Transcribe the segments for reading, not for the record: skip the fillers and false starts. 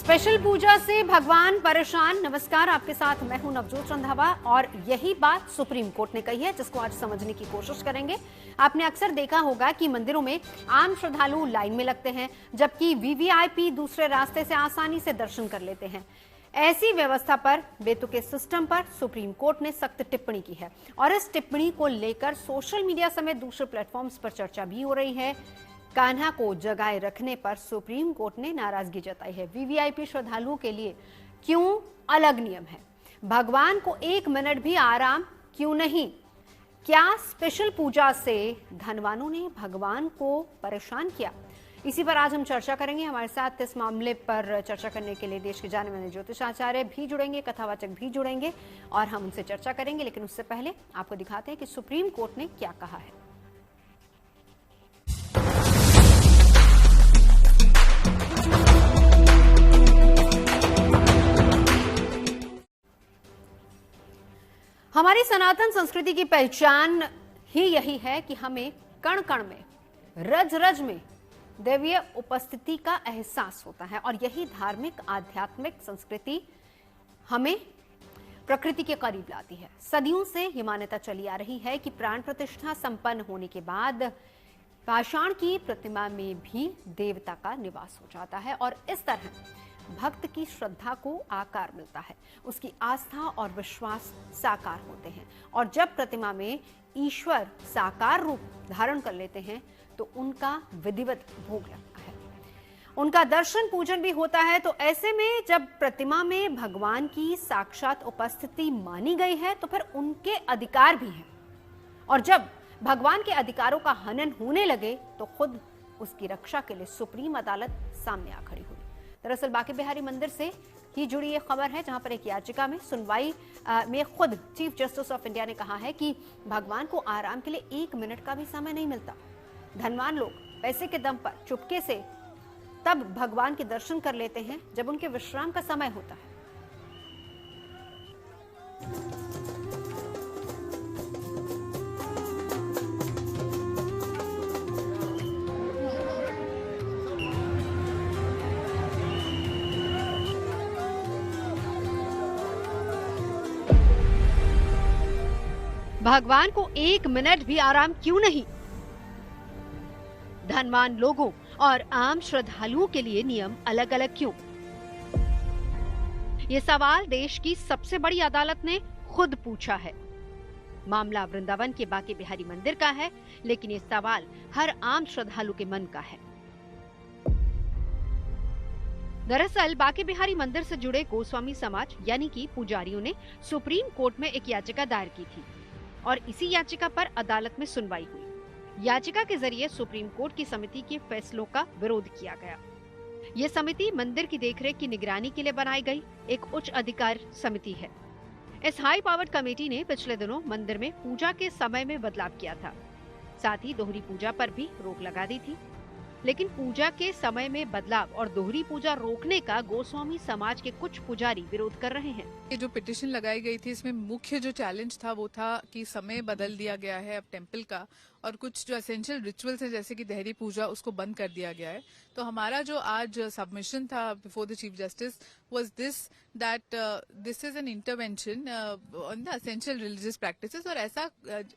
Special पूजा से भगवान परेशान। नमस्कार, आपके साथ मैं हूं नवजोत रंधावा और यही बात सुप्रीम कोर्ट ने कही है, जिसको आज समझने की कोशिश करेंगे। आपने अक्सर देखा होगा कि मंदिरों में आम श्रद्धालु लाइन में लगते हैं, जबकि वीवीआईपी दूसरे रास्ते से आसानी से दर्शन कर लेते हैं। ऐसी व्यवस्था पर, बेतुके सिस्टम पर सुप्रीम कोर्ट ने सख्त टिप्पणी की है और इस टिप्पणी को लेकर सोशल मीडिया समेत दूसरे प्लेटफॉर्म्स पर चर्चा भी हो रही है। कान्हा को जगाए रखने पर सुप्रीम कोर्ट ने नाराजगी जताई है। वीवीआईपी श्रद्धालुओं के लिए क्यों अलग नियम है? भगवान को 1 मिनट भी आराम क्यों नहीं? क्या स्पेशल पूजा से धनवानों ने भगवान को परेशान किया? इसी पर आज हम चर्चा करेंगे। हमारे साथ इस मामले पर चर्चा करने के लिए देश के जाने माने ज्योतिष आचार्य भी जुड़ेंगे, कथावाचक भी जुड़ेंगे और हम उनसे चर्चा करेंगे। लेकिन उससे पहले आपको दिखाते हैं कि सुप्रीम कोर्ट ने क्या कहा है। हमारी सनातन संस्कृति की पहचान ही यही है कि हमें कण कण में, रज रज में दैवीय उपस्थिति का एहसास होता है और यही धार्मिक आध्यात्मिक संस्कृति हमें प्रकृति के करीब लाती है। सदियों से ये मान्यता चली आ रही है कि प्राण प्रतिष्ठा संपन्न होने के बाद पाषाण की प्रतिमा में भी देवता का निवास हो जाता है और इस तरह भक्त की श्रद्धा को आकार मिलता है, उसकी आस्था और विश्वास साकार होते हैं और जब प्रतिमा में ईश्वर साकार रूप धारण कर लेते हैं तो उनका विधिवत भोग लगता है, उनका दर्शन पूजन भी होता है। तो ऐसे में जब प्रतिमा में भगवान की साक्षात उपस्थिति मानी गई है तो फिर उनके अधिकार भी हैं और जब भगवान के अधिकारों का हनन होने लगे तो खुद उसकी रक्षा के लिए सुप्रीम अदालत सामने आ खड़ी हुई। दरअसल बांके बिहारी मंदिर से ही जुड़ी एक खबर है, जहां पर एक याचिका में सुनवाई में खुद चीफ जस्टिस ऑफ इंडिया ने कहा है कि भगवान को आराम के लिए 1 मिनट का भी समय नहीं मिलता। धनवान लोग पैसे के दम पर चुपके से तब भगवान के दर्शन कर लेते हैं जब उनके विश्राम का समय होता है। भगवान को 1 मिनट भी आराम क्यों नहीं? धनवान लोगों और आम श्रद्धालुओं के लिए नियम अलग अलग क्यों? ये सवाल देश की सबसे बड़ी अदालत ने खुद पूछा है। मामला वृंदावन के बांके बिहारी मंदिर का है, लेकिन ये सवाल हर आम श्रद्धालु के मन का है। दरअसल बांके बिहारी मंदिर से जुड़े गोस्वामी समाज यानी कि पुजारियों ने सुप्रीम कोर्ट में एक याचिका दायर की थी और इसी याचिका पर अदालत में सुनवाई हुई। याचिका के जरिए सुप्रीम कोर्ट की समिति के फैसलों का विरोध किया गया। ये समिति मंदिर की देखरेख की निगरानी के लिए बनाई गई एक उच्च अधिकार समिति है। इस हाई पावर्ड कमेटी ने पिछले दिनों मंदिर में पूजा के समय में बदलाव किया था, साथ ही दोहरी पूजा पर भी रोक लगा दी थी। लेकिन पूजा के समय में बदलाव और दोहरी पूजा रोकने का गोस्वामी समाज के कुछ पुजारी विरोध कर रहे हैं। ये जो पिटीशन लगाई गई थी, इसमें मुख्य जो चैलेंज था वो था कि समय बदल दिया गया है अब टेम्पल का और कुछ जो एसेंशियल रिचुअल्स है जैसे कि देहरी पूजा उसको बंद कर दिया गया है। तो हमारा जो आज सबमिशन था before the chief justice was this that this is an intervention on the essential religious practices और ऐसा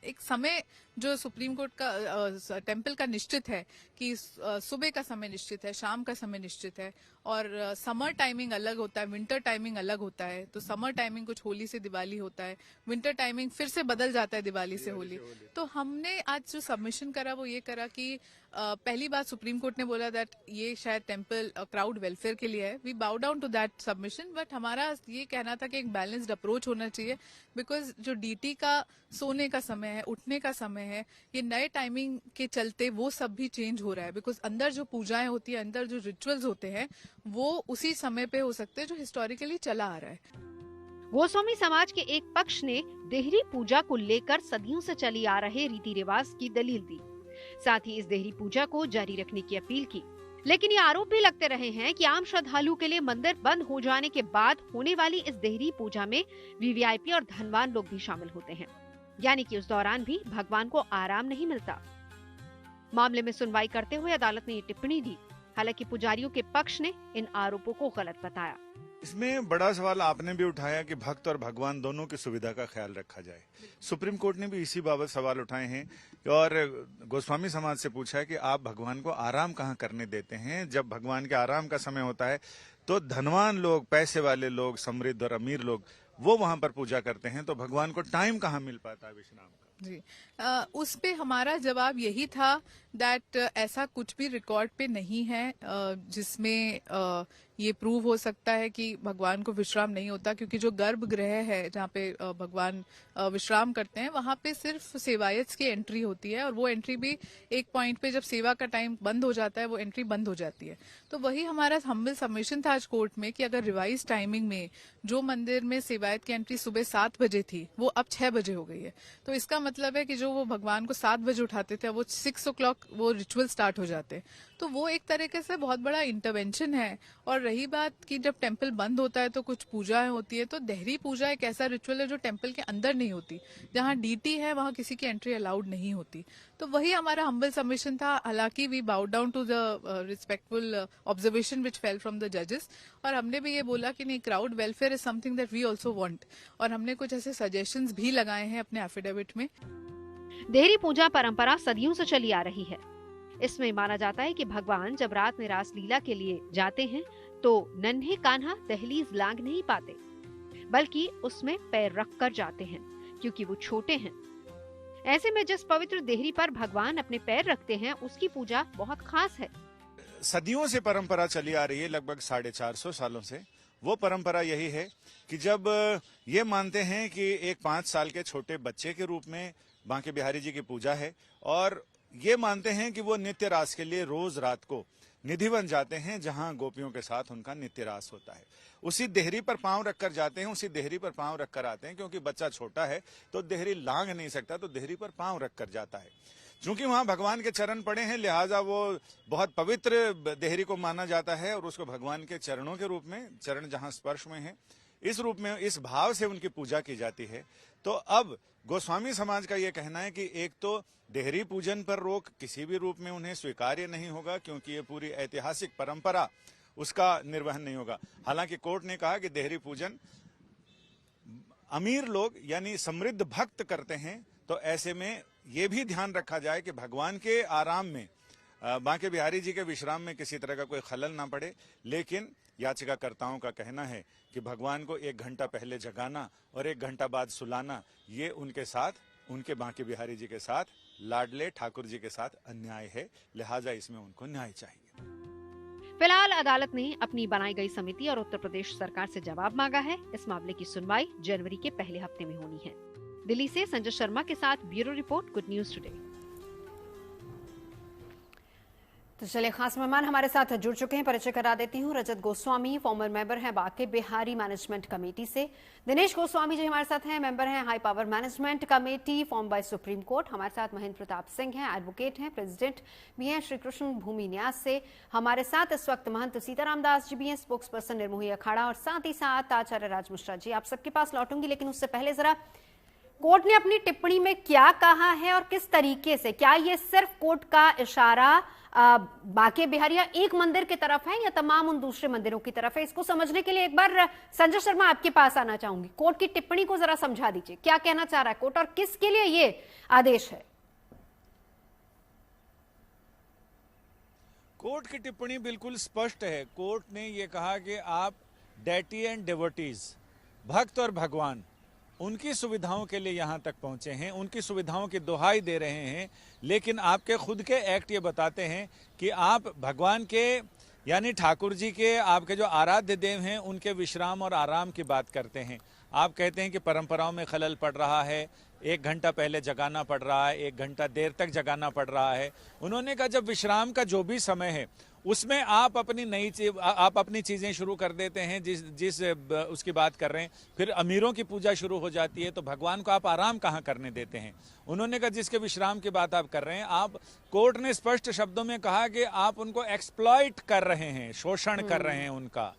एक समय जो सुप्रीम कोर्ट का टेम्पल का निश्चित है कि सुबह का समय निश्चित है, शाम का समय निश्चित है और समर टाइमिंग अलग होता है, विंटर टाइमिंग अलग होता है। तो समर टाइमिंग कुछ होली से दिवाली होता है, विंटर टाइमिंग फिर से बदल जाता है दिवाली से होली। तो हमने आज जो सबमिशन करा वो ये करा कि पहली बात सुप्रीम कोर्ट ने बोला दैट ये शायद टेम्पल क्राउड वेलफेयर के लिए है। We bow down to that submission, but हमारा ये कहना था कि एक बैलेंस्ड अप्रोच होना चाहिए बिकॉज जो डीटी का सोने का समय है, उठने का समय है, ये नए टाइमिंग के चलते वो सब भी चेंज हो रहा है बिकॉज अंदर जो पूजाएं होती है, अंदर जो रिचुअल्स होते हैं वो उसी समय पे हो सकते हैं जो हिस्टोरिकली चला आ रहा है। गोस्वामी समाज के एक पक्ष ने देहरी पूजा को लेकर सदियों से चली आ रहे रीति रिवाज की दलील दी, साथ ही इस देहरी पूजा को जारी रखने की अपील की। लेकिन ये आरोप भी लगते रहे हैं कि आम श्रद्धालु के लिए मंदिर बंद हो जाने के बाद होने वाली इस देहरी पूजा में वीवीआईपी और धनवान लोग भी शामिल होते हैं, यानी कि उस दौरान भी भगवान को आराम नहीं मिलता। मामले में सुनवाई करते हुए अदालत ने ये टिप्पणी दी हालांकि पुजारियों के पक्ष ने इन आरोपों को गलत बताया। इसमें बड़ा सवाल आपने भी उठाया कि भक्त और भगवान दोनों की सुविधा का ख्याल रखा जाए। सुप्रीम कोर्ट ने भी इसी बाबत सवाल उठाए हैं और गोस्वामी समाज से पूछा है कि आप भगवान को आराम कहाँ करने देते हैं। जब भगवान के आराम का समय होता है तो धनवान लोग, पैसे वाले लोग, समृद्ध और अमीर लोग वो वहां पर पूजा करते हैं, तो भगवान को टाइम कहाँ मिल पाता है विश्राम का। जी, उस पे हमारा जवाब यही था दैट ऐसा कुछ भी रिकॉर्ड पे नहीं है जिसमें ये प्रूव हो सकता है कि भगवान को विश्राम नहीं होता, क्योंकि जो गर्भगृह है जहाँ पे भगवान विश्राम करते हैं वहां पे सिर्फ सेवायत की एंट्री होती है, और वो एंट्री भी एक पॉइंट पे जब सेवा का टाइम बंद हो जाता है वो एंट्री बंद हो जाती है। तो वही हमारा हम्बल सबमिशन था आज कोर्ट में कि अगर रिवाइज टाइमिंग में जो मंदिर में सेवायत की एंट्री सुबह 7 बजे थी वो अब 6 बजे हो गई है, तो इसका मतलब है कि जो वो भगवान को 7 बजे उठाते थे वो 6 o'clock वो रिचुअल स्टार्ट हो जाते हैं। तो वो एक तरीके से बहुत बड़ा इंटरवेंशन है। और रही बात कि जब टेम्पल बंद होता है तो कुछ पूजाएं होती है, तो देहरी पूजा एक ऐसा रिचुअल है जो टेम्पल के अंदर नहीं होती। जहाँ डीटी है वहाँ किसी की एंट्री अलाउड नहीं होती। तो वही हमारा हम्बल सबमिशन था। हालांकि we bow down to the respectful observation which fell from the जजेस, और हमने भी ये बोला कि नहीं, crowd welfare is something that we also want, और हमने कुछ ऐसे सजेशंस भी लगाए हैं अपने एफिडेविट में। देहरी पूजा परंपरा सदियों से चली आ रही है। इसमें माना जाता है कि भगवान जब रात में रास लीला के लिए जाते हैं तो नन्हे कान्हा दहलीज लांघ नहीं पाते, बल्कि उसमें पैर रख कर जाते हैं, क्योंकि वो छोटे हैं। ऐसे में जिस पवित्र देहरी पर भगवान अपने पैर रखते हैं उसकी पूजा बहुत खास है। सदियों से परंपरा चली आ रही है, लगभग 450 सालों से। वो परंपरा यही है कि जब ये मानते हैं कि एक 5 साल के छोटे बच्चे के रूप में बांके बिहारी जी की पूजा है, और ये मानते हैं कि वो नित्य रास के लिए रोज रात को निधिवन जाते हैं जहां गोपियों के साथ उनका नित्य रास होता है। उसी देहरी पर पांव रखकर जाते हैं, उसी देहरी पर पांव रखकर आते हैं, क्योंकि बच्चा छोटा है तो देहरी लांघ नहीं सकता, तो देहरी पर पांव रखकर जाता है। चूंकि वहां भगवान के चरण पड़े हैं, लिहाजा वो बहुत पवित्र देहरी को माना जाता है और उसको भगवान के चरणों के रूप में, चरण जहां स्पर्श में है, इस रूप में, इस भाव से उनकी पूजा की जाती है। तो अब गोस्वामी समाज का यह कहना है कि एक तो देहरी पूजन पर रोक किसी भी रूप में उन्हें स्वीकार्य नहीं होगा, क्योंकि ये पूरी ऐतिहासिक परंपरा, उसका निर्वहन नहीं होगा। हालांकि कोर्ट ने कहा कि देहरी पूजन अमीर लोग यानी समृद्ध भक्त करते हैं, तो ऐसे में ये भी ध्यान रखा जाए कि भगवान के आराम में, बांके बिहारी जी के विश्राम में किसी तरह का कोई खलल ना पड़े। लेकिन याचिकाकर्ताओं का कहना है कि भगवान को 1 घंटा पहले जगाना और 1 घंटा बाद सुलाना, ये उनके साथ, उनके बांके बिहारी जी के साथ, लाडले ठाकुर जी के साथ अन्याय है, लिहाजा इसमें उनको न्याय चाहिए। फिलहाल अदालत ने अपनी बनाई गई समिति और उत्तर प्रदेश सरकार से जवाब मांगा है। इस मामले की सुनवाई जनवरी के पहले हफ्ते में होनी है। दिल्ली से संजय शर्मा के साथ bureau report, good news today. तो चलिए, खास मेहमान हमारे साथ जुड़ चुके हैं, परिचय करा देती हूँ। रजत गोस्वामी फॉर्मर मेंबर हैं बांके बिहारी मैनेजमेंट कमेटी से। दिनेश गोस्वामी जी हमारे साथ हैं, मेंबर हैं high power management committee form by supreme court. हमारे साथ महेंद्र प्रताप सिंह हैं, एडवोकेट हैं, प्रेसिडेंट भी हैं श्री कृष्ण भूमि न्यास से। हमारे साथ इस वक्त महंत सीताराम दास जी भी हैं, स्पोक्स पर्सन निर्मोही अखाड़ा, और साथ ही साथ आचार्य राज मिश्रा जी। आप सबके पास लौटूंगी, लेकिन उससे पहले जरा कोर्ट ने अपनी टिप्पणी में क्या कहा है और किस तरीके से, क्या ये सिर्फ कोर्ट का इशारा बांके बिहारिया एक मंदिर की तरफ है या तमाम उन दूसरे मंदिरों की तरफ है, इसको समझने के लिए एक बार संजय शर्मा आपके पास आना चाहूंगी। कोर्ट की टिप्पणी को जरा समझा दीजिए, क्या कहना चाह रहा है कोर्ट और किसके लिए ये आदेश है? कोर्ट की टिप्पणी बिल्कुल स्पष्ट है। कोर्ट ने ये कहा कि आप डेटी एंड डिवोटीज, भक्त और भगवान, उनकी सुविधाओं के लिए यहाँ तक पहुँचे हैं, उनकी सुविधाओं की दुहाई दे रहे हैं, लेकिन आपके खुद के एक्ट ये बताते हैं कि आप भगवान के यानी ठाकुर जी के, आपके जो आराध्य देव हैं, उनके विश्राम और आराम की बात करते हैं। आप कहते हैं कि परंपराओं में खलल पड़ रहा है, 1 घंटा पहले जगाना पड़ रहा है, 1 घंटा देर तक जगाना पड़ रहा है। उन्होंने कहा जब विश्राम का जो भी समय है उसमें आप अपनी चीज़ें शुरू कर देते हैं, जिस उसकी बात कर रहे हैं, फिर अमीरों की पूजा शुरू हो जाती है, तो भगवान को आप आराम कहाँ करने देते हैं? उन्होंने कहा जिसके विश्राम की बात आप कर रहे हैं, आप, कोर्ट ने स्पष्ट शब्दों में कहा कि आप उनको एक्सप्लॉइट कर रहे हैं, शोषण कर रहे हैं उनका।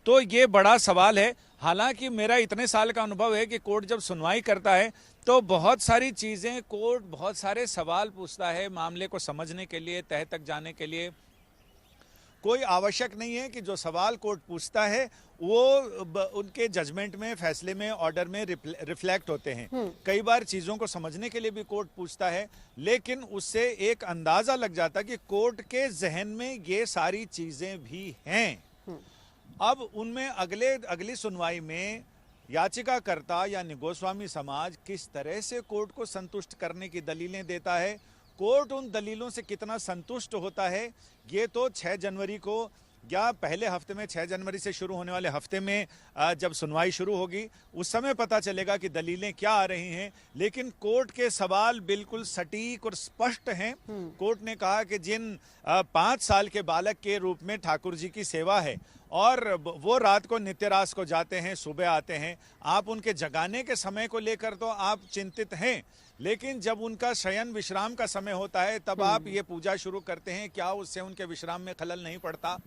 तो ये बड़ा सवाल है। हालांकि मेरा इतने साल का अनुभव है कि कोर्ट जब सुनवाई करता है तो बहुत सारी चीज़ें, कोर्ट बहुत सारे सवाल पूछता है मामले को समझने के लिए, तह तक जाने के लिए। कोई आवश्यक नहीं है कि जो सवाल कोर्ट पूछता है वो उनके जजमेंट में, फैसले में, ऑर्डर में रिफ्लेक्ट होते हैं। कई बार चीजों को समझने के लिए भी कोर्ट पूछता है, लेकिन उससे एक अंदाजा लग जाता है कि कोर्ट के जहन में ये सारी चीजें भी हैं। अब उनमें अगली सुनवाई में याचिकाकर्ता यानी गोस्वामी समाज किस तरह से कोर्ट को संतुष्ट करने की दलीलें देता है, कोर्ट उन दलीलों से कितना संतुष्ट होता है, ये तो 6 जनवरी को या पहले हफ्ते में, 6 जनवरी से शुरू होने वाले हफ्ते में जब सुनवाई शुरू होगी उस समय पता चलेगा कि दलीलें क्या आ रही हैं। लेकिन कोर्ट के सवाल बिल्कुल सटीक और स्पष्ट हैं। कोर्ट ने कहा कि जिन 5 साल के बालक के रूप में ठाकुर जी की सेवा है और वो रात को नित्यरास को जाते हैं, सुबह आते हैं, आप उनके जगाने के समय को लेकर तो आप चिंतित हैं, लेकिन जब उनका शयन विश्राम का समय होता है तब आप ये पूजा शुरू करते हैं, क्या उससे उनके विश्राम में खलल नहीं पड़ता?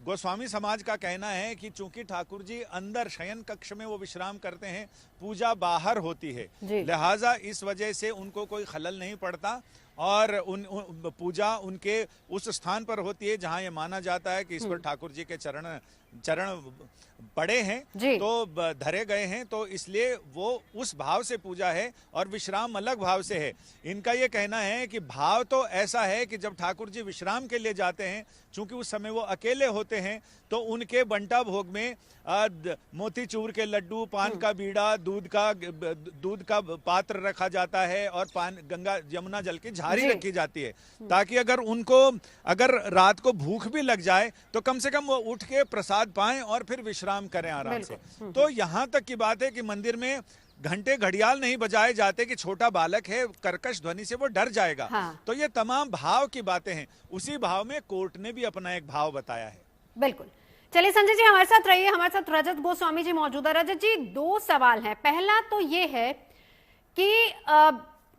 गोस्वामी समाज का कहना है कि चूंकि ठाकुर जी अंदर शयन कक्ष में वो विश्राम करते हैं, पूजा बाहर होती है, लिहाजा इस वजह से उनको कोई खलल नहीं पड़ता और पूजा उनके उस स्थान पर होती है जहां ये माना जाता है कि इस पर ठाकुर जी के चरण पड़े हैं, तो धरे गए हैं, तो इसलिए वो उस भाव से पूजा है और विश्राम अलग भाव से है। इनका ये कहना है कि भाव तो ऐसा है कि जब ठाकुर जी विश्राम के लिए जाते हैं, चूंकि उस समय वो अकेले होते हैं, तो उनके बंटा भोग में मोतीचूर के लड्डू, पान का बीड़ा, दूध का पात्र रखा जाता है और गंगा यमुना जल की झारी रखी जाती है, ताकि अगर रात को भूख भी लग जाए तो कम से कम वो उठ के प्रसाद पाएं और फिर विश्राम करें आराम से। तो यहां तक की बात है कि मंदिर में घंटे घड़ियाल नहीं बजाए जाते कि छोटा बालक है, कर्कश ध्वनि से वो डर जाएगा। तो ये तमाम भाव की बातें हैं। उसी भाव में कोर्ट ने भी अपना एक भाव बताया है। बिल्कुल। चलिए संजय जी हमारे साथ रहिए, हमारे साथ रजत गोस्वामी जी मौजूद है। रजत जी, 2 सवाल हैं। पहला तो ये है कि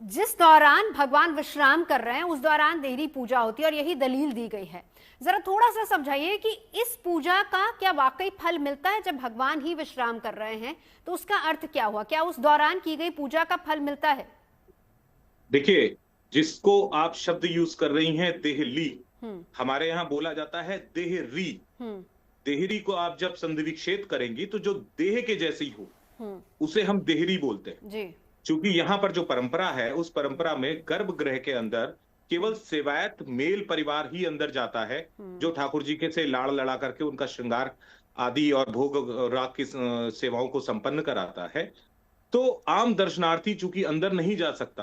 जिस दौरान भगवान विश्राम कर रहे हैं उस दौरान देहरी पूजा होती है और यही दलील दी गई है। जरा थोड़ा सा समझाइए कि इस पूजा का क्या वाकई फल मिलता है? जब भगवान ही विश्राम कर रहे हैं तो उसका अर्थ क्या हुआ? क्या उस दौरान की गई पूजा का फल मिलता है? देखिए, जिसको आप शब्द यूज कर रही हैं देहली, हमारे यहाँ बोला जाता है देहरी। देहरी को आप जब संधिविच्छेद करेंगी तो जो देह के जैसी हो उसे हम देहरी बोलते हैं जी। क्योंकि यहाँ पर जो परंपरा है उस परंपरा में गर्भगृह के अंदर केवल सेवायत मेल परिवार ही अंदर जाता है, जो ठाकुर जी के से लाड़ लड़ा करके उनका श्रृंगार आदि और भोग राग की सेवाओं को संपन्न कराता है। तो आम दर्शनार्थी चूंकि अंदर नहीं जा सकता,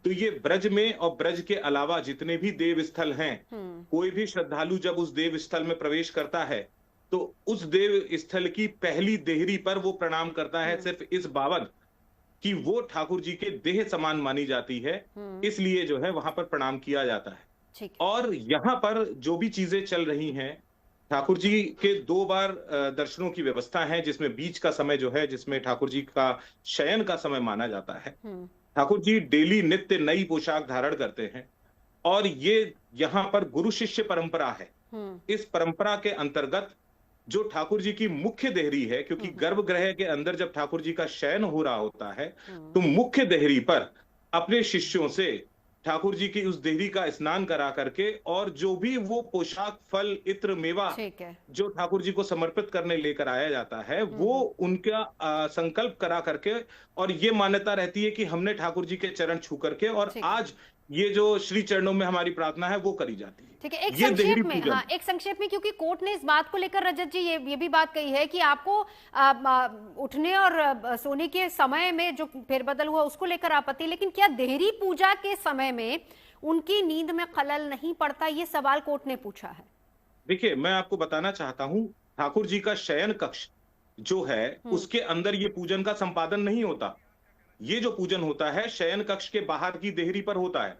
तो ये ब्रज में और ब्रज के अलावा जितने भी देव स्थल हैं, कोई भी श्रद्धालु जब उस देव स्थल में प्रवेश करता है तो उस देव स्थल की पहली देहरी पर वो प्रणाम करता है, सिर्फ इस बाबत कि वो ठाकुर जी के देह समान मानी जाती है, इसलिए जो है वहां पर प्रणाम किया जाता है। और यहाँ पर जो भी चीजें चल रही हैं, ठाकुर जी के 2 बार दर्शनों की व्यवस्था है, जिसमें बीच का समय जो है जिसमें ठाकुर जी का शयन का समय माना जाता है। ठाकुर जी डेली नित्य नई पोशाक धारण करते हैं और ये यहाँ पर गुरु शिष्य परंपरा है। इस परंपरा के अंतर्गत जो ठाकुर जी की मुख्य देहरी है, क्योंकि गर्भगृह के अंदर जब ठाकुर जी का शयन हो रहा होता है तो मुख्य देहरी पर अपने शिष्यों से ठाकुर जी की उस देहरी का स्नान करा करके और जो भी वो पोशाक, फल, इत्र, मेवा जो ठाकुर जी को समर्पित करने लेकर आया जाता है, वो उनका संकल्प करा करके, और ये मान्यता रहती है कि हमने ठाकुर जी के चरण छू करके और आज ये जो श्री चरणों में हमारी प्रार्थना है वो करी जाती है। ठीक है, एक संक्षेप में, हाँ, एक संक्षेप में, क्योंकि कोर्ट ने इस बात को लेकर रजत जी ये भी बात कही है कि आपको उठने और सोने के समय में जो फेरबदल हुआ उसको लेकर आपत्ति, लेकिन क्या देहरी पूजा के समय में उनकी नींद में खलल नहीं पड़ता? ये सवाल कोर्ट ने पूछा है। देखिए, मैं आपको बताना चाहता हूँ, ठाकुर जी का शयन कक्ष जो है उसके अंदर ये पूजन का संपादन नहीं होता। ये जो पूजन होता है शयन कक्ष के बाहर की देहरी पर होता है।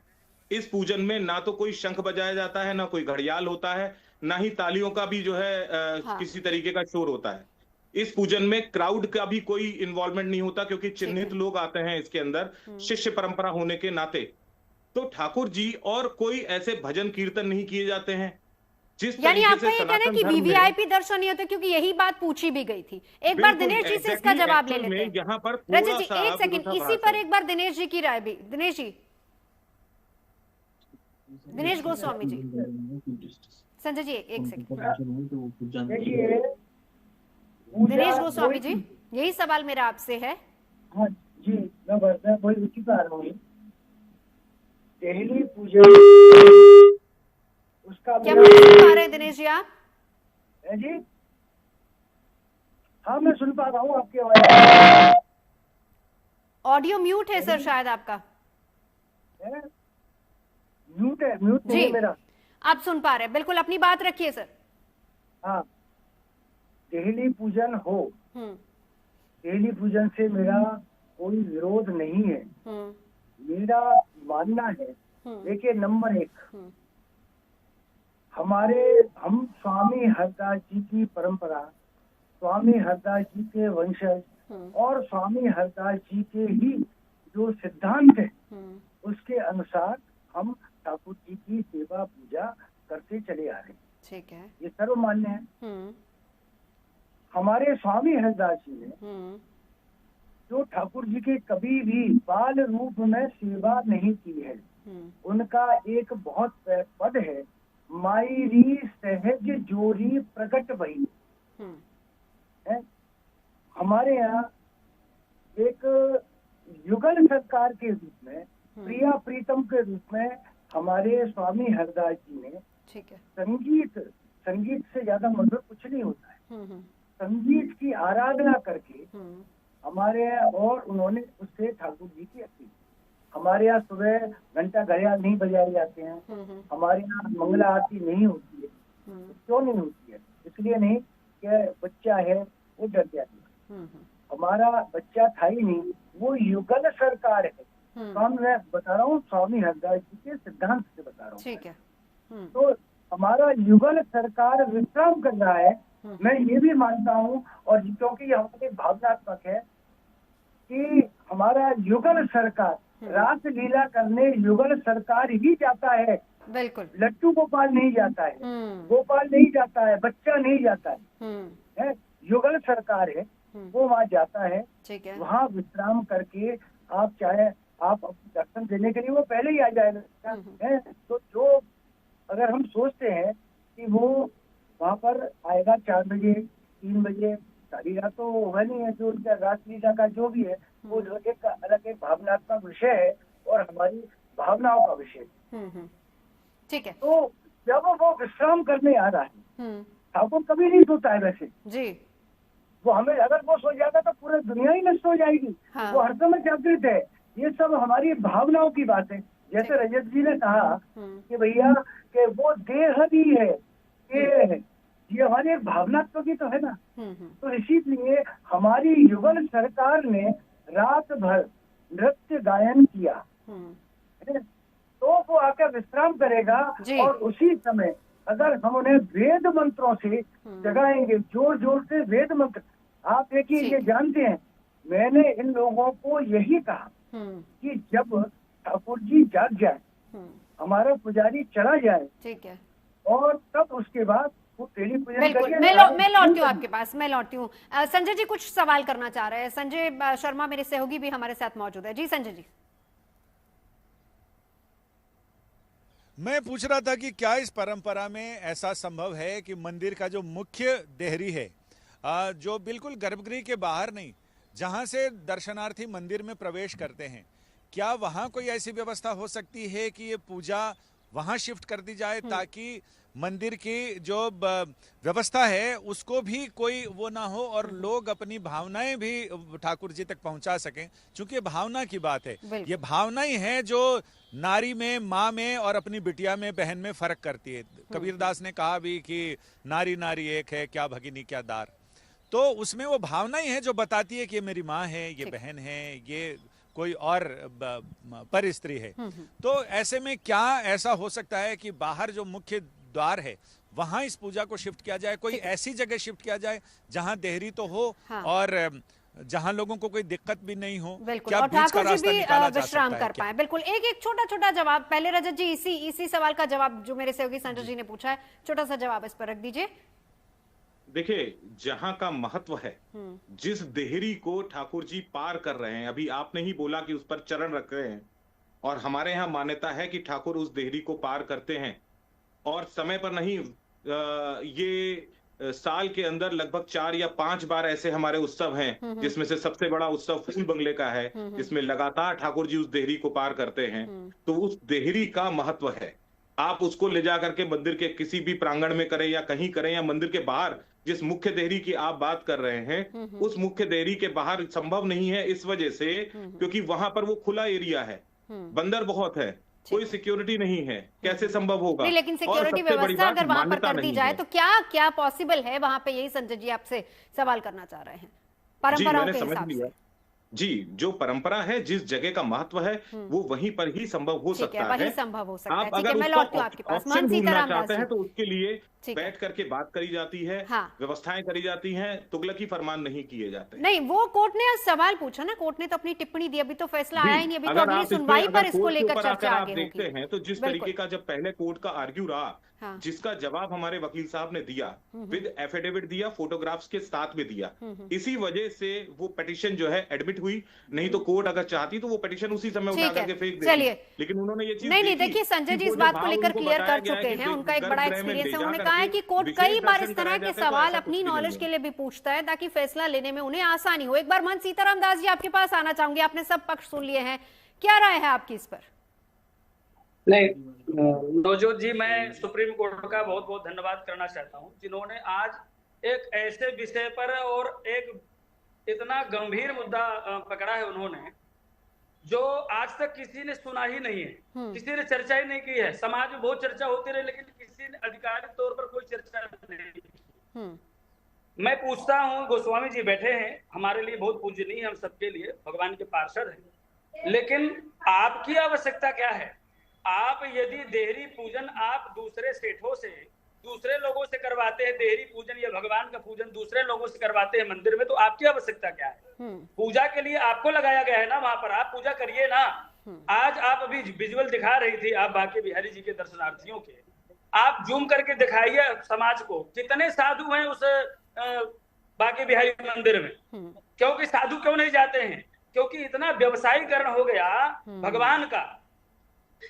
इस पूजन में ना तो कोई शंख बजाया जाता है, ना कोई घड़ियाल होता है, ना ही तालियों का भी जो है किसी तरीके का शोर होता है। इस पूजन में क्राउड का भी कोई इन्वॉल्वमेंट नहीं होता, क्योंकि चिन्हित लोग आते हैं इसके अंदर शिष्य परंपरा होने के नाते। तो ठाकुर जी और कोई ऐसे भजन कीर्तन नहीं किए जाते हैं। यानी आपका ये कहना है कि वीवीआईपी दर्शन नहीं होते, क्योंकि यही बात पूछी भी गई थी। एक बार दिनेश जी से इसका जवाब ले लेते हैं। यहाँ पर रजत जी एक सेकंड, इसी पर एक बार दिनेश जी की राय भी। दिनेश जी, दिनेश गोस्वामी जी, संजय जी एक सेकंड। देखिए दिनेश गोस्वामी जी, यही सवाल मेरा आपसे है। हाँ जी, मैं वही उसी पर आ रहा हूँ। देहली पूजा उसका क्या मुझे सुन पा रहे हैं दिनेश जी आप? है जी, हाँ मैं सुन पा रहा हूँ आपकी आवाज। ऑडियो म्यूट है सर शायद आपका। म्यूट है? म्यूट नहीं है मेरा। आप सुन पा रहे हैं, बिल्कुल अपनी बात रखिए सर। हाँ, देहली पूजन हो, देहली पूजन से मेरा कोई विरोध नहीं है। मेरा मानना है, देखिए नंबर 1, हम स्वामी हरदास जी की परंपरा, स्वामी हरदास जी के वंशज और स्वामी हरदास जी के ही जो सिद्धांत है उसके अनुसार हम ठाकुर जी की सेवा पूजा करते चले आ रहे हैं। ठीक है, ये सर्वमान्य है। हमारे स्वामी हरदास जी ने जो ठाकुर जी के कभी भी बाल रूप में सेवा नहीं की है, उनका एक बहुत पद है, मायरी सहज जोरी प्रकट भई है। हमारे यहाँ एक युगल सरकार के रूप में, प्रिया प्रीतम के रूप में हमारे स्वामी हरदास जी ने, ठीक है, संगीत से ज्यादा मधुर कुछ नहीं होता है, संगीत की आराधना करके हमारे यहाँ, और उन्होंने उससे ठाकुर जी की अपील। हमारे यहाँ सुबह घंटा घड़ियाल नहीं बजाए जाते हैं, हमारे यहाँ मंगला आरती नहीं होती है। क्यों नहीं होती है? इसलिए नहीं कि बच्चा है वो डर जाती है। हमारा बच्चा था ही नहीं, वो युगल सरकार है। तो मैं बता रहा हूँ, स्वामी हरदास जी के सिद्धांत से बता रहा हूँ। ठीक है। तो हमारा युगल सरकार विश्राम कर रहा है। मैं ये भी मानता हूँ, और क्योंकि हमारे भावनात्मक है कि हमारा युगल सरकार रास लीला करने युगल सरकार ही जाता है। बिल्कुल, लट्टू गोपाल नहीं जाता है, गोपाल नहीं जाता है, बच्चा नहीं जाता है, युगल सरकार है, वो वहाँ जाता है। ठीक है, वहाँ विश्राम करके आप चाहे आप दर्शन देने के लिए वो पहले ही आ जाएगा है। तो जो अगर हम सोचते हैं कि वो वहाँ पर आएगा 4 बजे 3 बजे, सारी रात तो वह नहीं है। जो उनका रासलीला का जो भी है वो एक अलग एक भावनात्मक विषय है और हमारी भावनाओं का विषय। ठीक है। तो जब वो विश्राम करने आ रहा है, ठाकुर कभी नहीं सोता है वैसे जी। वो हमें, अगर वो सो जाएगा तो पूरी दुनिया ही नष्ट हो जाएगी। हाँ। वो हर समय जागृत है। ये सब हमारी भावनाओं की बात है। जैसे रजत जी ने कहा कि भैया कि वो देह भी है, ये हमारी एक भावनात्मक ही तो है ना। तो इसीलिए हमारी युगल सरकार ने रात भर नृत्य गायन किया, तो वो आकर विश्राम करेगा। और उसी समय अगर हम उन्हें वेद मंत्रों से जगाएंगे, जोर जोर से वेद मंत्र, आप देखिए ये जानते हैं, मैंने इन लोगों को यही कहा कि जब ठाकुर जी जाग जाए, हमारा पुजारी चला जाए, ठीक है, और तब उसके बाद वो तेली पूजन करिए। मैं लौटती हूँ आपके पास, मैं लौटती हूँ। संजय जी कुछ सवाल करना चाह रहे हैं। संजय शर्मा मेरे सहयोगी भी हमारे साथ मौजूद है। जी संजय जी। मैं पूछ रहा था कि क्या इस परंपरा में ऐसा संभव है कि मंदिर का जो मुख्य देहरी है, जो बिल्कुल गर्भगृह के बाहर नहीं, जहां से दर्शनार्थी मंदिर में प्रवेश करते हैं, क्या वहां कोई ऐसी व्यवस्था हो सकती है कि ये पूजा वहां शिफ्ट कर दी जाए, ताकि मंदिर की जो व्यवस्था है उसको भी कोई वो ना हो और लोग अपनी भावनाएं भी ठाकुर जी तक पहुंचा सकें? क्योंकि भावना की बात है, ये भावना ही है जो नारी में, माँ में और अपनी बिटिया में, बहन में फर्क करती है। कबीरदास ने कहा भी कि नारी नारी एक है, क्या भगिनी क्या दार। तो उसमें वो भावना ही है जो बताती है कि ये मेरी माँ है, ये बहन है, ये कोई और पर स्त्री है। तो ऐसे में क्या ऐसा हो सकता है कि बाहर जो मुख्य द्वार है वहां इस पूजा को शिफ्ट किया जाए, कोई ऐसी जगह शिफ्ट किया जाए जहां देहरी तो हो और जहां लोगों को कोई दिक्कत भी नहीं हो, क्या बीच का रास्ता निकाला जा सकता है? कर पाए। बिल्कुल, एक छोटा छोटा जवाब पहले रजत जी, इसी सवाल का जवाब जो मेरे सहयोगी संजय जी ने पूछा है, छोटा सा जवाब इस पर रख दीजिए। देखिए, जहां का महत्व है, जिस देहरी को ठाकुर जी पार कर रहे हैं, अभी आपने ही बोला कि उस पर चरण रख रहे हैं, और हमारे यहाँ मान्यता है कि ठाकुर उस देहरी को पार करते हैं और समय पर नहीं, ये साल के अंदर लगभग 4 या 5 बार ऐसे हमारे उत्सव हैं, जिसमें से सबसे बड़ा उत्सव फूल बंगले का है, जिसमें लगातार ठाकुर जी उस देहरी को पार करते हैं। तो उस देहरी का महत्व है। आप उसको ले जा करके मंदिर के किसी भी प्रांगण में करें या कहीं करें, या मंदिर के बाहर जिस मुख्य देहरी की आप बात कर रहे हैं, उस मुख्य देहरी के बाहर संभव नहीं है इस वजह से क्योंकि वहां पर वो खुला एरिया है, बंदर बहुत है, कोई सिक्योरिटी नहीं है, कैसे संभव होगा? नहीं, लेकिन सिक्योरिटी व्यवस्था अगर वहां पर कर दी जाए तो क्या क्या पॉसिबल है वहां पे, यही संजय जी आपसे सवाल करना चाह रहे हैं परंपराओं के हिसाब से। जी, जो परंपरा है, जिस जगह का महत्व है, वो वहीं पर ही संभव हो सकता है। वहीं संभव हो सकता है। आप अगर मैं लौटती हूं आपके पास। ऑप्शन ढूंढना चाहते हैं तो उसके लिए बैठ करके बात करी जाती है, हाँ। व्यवस्थाएं करी जाती हैं, तुगलकी फरमान नहीं किए जाते। नहीं, वो कोर्ट ने सवाल पूछा ना, कोर्ट ने तो अपनी टिप्पणी दी, अभी तो फैसला आया ही नहीं, अभी तो अगली सुनवाई पर इसको लेकर चर्चा आगे होगी। देखते हैं तो जिस तरीके का जब पहले कोर्ट का आर्ग्यू रहा, हाँ। जिसका जवाब हमारे वकील साहब ने दिया, विद एफिडेविट दिया, फोटोग्राफ्स के साथ में दिया, इसी वजह से वो पिटीशन जो है एडमिट हुई। नहीं तो कोर्ट अगर चाहती तो वो पिटीशन उसी समय उठा करके फेंक देती। लेकिन उन्होंने ये चीज नहीं, देखिए संजय जी इस बात को लेकर क्लियर कर चुके हैं, उनका एक बड़ा एक्सपीरियंस है। उन्होंने कहा है कि कोर्ट कई बार इस तरह के सवाल अपनी नॉलेज के लिए भी पूछता है ताकि फैसला लेने में उन्हें आसानी हो। एक बार मन सीताराम दास जी आपके पास आना चाहूंगी, आपने सब पक्ष सुन लिए हैं, क्या राय है आपकी इस पर? नहीं, नवजोत जी, मैं सुप्रीम कोर्ट का बहुत बहुत धन्यवाद करना चाहता हूं, जिन्होंने आज एक ऐसे विषय पर और एक इतना गंभीर मुद्दा पकड़ा है उन्होंने, जो आज तक किसी ने सुना ही नहीं है, किसी ने चर्चा ही नहीं की है। समाज में बहुत चर्चा होती रही, लेकिन किसी ने आधिकारिक तौर पर कोई चर्चा नहीं। मैं पूछता हूँ, गोस्वामी जी बैठे हैं, हमारे लिए बहुत पूजनीय है, हम सबके लिए भगवान के पार्षद हैं, लेकिन आपकी आवश्यकता क्या है? आप यदि देहरी पूजन आप दूसरे सेठों से, दूसरे लोगों से करवाते हैं, देहरी पूजन या भगवान का पूजन दूसरे लोगों से करवाते हैं मंदिर में, तो आपकी आवश्यकता क्या है? पूजा के लिए आपको लगाया गया है ना, वहां पर आप पूजा करिए ना। आज आप अभी विजुअल दिखा रही थी आप बांके बिहारी जी के दर्शनार्थियों के, आप जूम करके दिखाइए समाज को, कितने साधु हैं उस बांके बिहारी मंदिर में। क्योंकि साधु क्यों नहीं जाते हैं? क्योंकि इतना व्यवसायीकरण हो गया भगवान का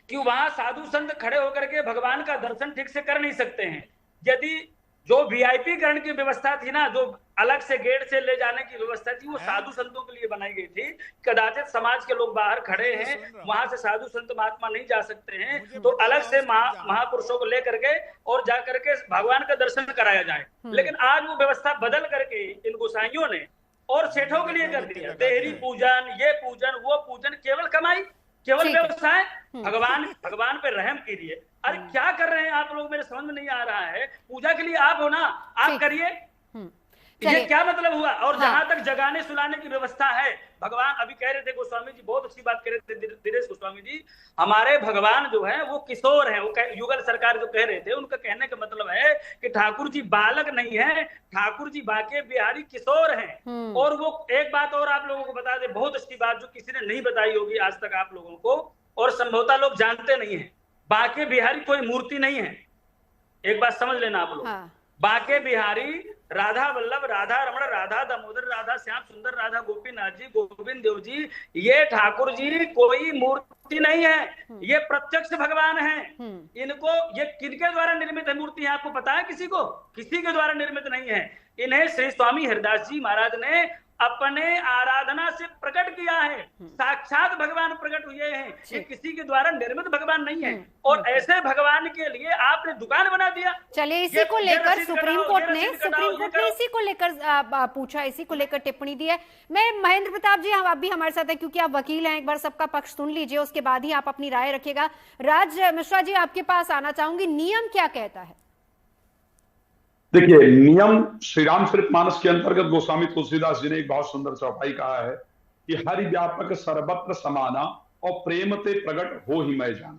कि वहां साधु संत खड़े होकर के भगवान का दर्शन ठीक से कर नहीं सकते हैं। यदि जो वीआईपी करण की व्यवस्था थी ना, जो अलग से गेट से ले जाने की व्यवस्था थी, वो साधु संतों के लिए बनाई गई थी। कदाचित समाज के लोग बाहर खड़े हैं, वहां से साधु संत महात्मा नहीं जा सकते हैं, तो अलग से महापुरुषों को लेकर के और जा करके भगवान का दर्शन कराया जाए। लेकिन आज वो व्यवस्था बदल करके इन गोसाइयों ने और सेठों के लिए कर दिया। देहरी पूजन, ये पूजन, वो पूजन, केवल कमाई, केवल व्यवसाय। भगवान पे रहम कीजिए। अरे क्या कर रहे हैं आप लोग, मेरे समझ में नहीं आ रहा है। पूजा के लिए आप हो ना, आप करिए, ये क्या मतलब हुआ? और जहां तक जगाने सुलाने की व्यवस्था है, भगवान अभी कह रहे थे गोस्वामी जी, बहुत अच्छी बात कह रहे थे दिनेश गोस्वामी जी, हमारे भगवान जो है वो किशोर हैं। वो युगल सरकार जो कह रहे थे, उनका कहने का मतलब है कि ठाकुर जी बालक नहीं है, ठाकुर जी बांके बिहारी किशोर हैं। और वो एक बात और आप लोगों को बता दे, बहुत अच्छी बात जो किसी ने नहीं बताई होगी आज तक आप लोगों को, और संभवतः लोग जानते नहीं है, बांके बिहारी कोई मूर्ति नहीं है। एक बात समझ लेना आप लोग, बांके बिहारी राधा वल्लभ, राधा रमण, राधा दामोदर, राधा श्याम सुंदर, राधा गोपीनाथ जी, गोविंद देव जी, ये ठाकुर जी कोई मूर्ति नहीं है, ये प्रत्यक्ष भगवान है। इनको ये किनके द्वारा निर्मित है मूर्ति है? आपको पता है किसी को? किसी के द्वारा निर्मित नहीं है। इन्हें श्री स्वामी हरिदास जी महाराज ने अपने आराधना से प्रकट किया है। साक्षात भगवान प्रकट हुए हैं, ये किसी के द्वारा निर्मित भगवान नहीं है। और ऐसे भगवान के लिए आपने दुकान बना दिया। चलिए, इसी को लेकर सुप्रीम कोर्ट ने इसी को लेकर पूछा, इसी को लेकर टिप्पणी दी है। मैं महेंद्र प्रताप जी, आप भी हमारे साथ हैं क्योंकि आप वकील हैं, एक बार सबका पक्ष सुन लीजिए, उसके बाद ही आप अपनी राय रखिएगा। राज मिश्रा जी, आपके पास आना चाहूंगी, नियम क्या कहता है? देखिए, नियम श्री रामचरितमानस के अंतर्गत गोस्वामी तुलसीदास जी ने एक बहुत सुंदर चौपाई कहा है कि हरि व्यापक सर्वत्र समाना और प्रेम ते प्रकट हो ही मैं जान।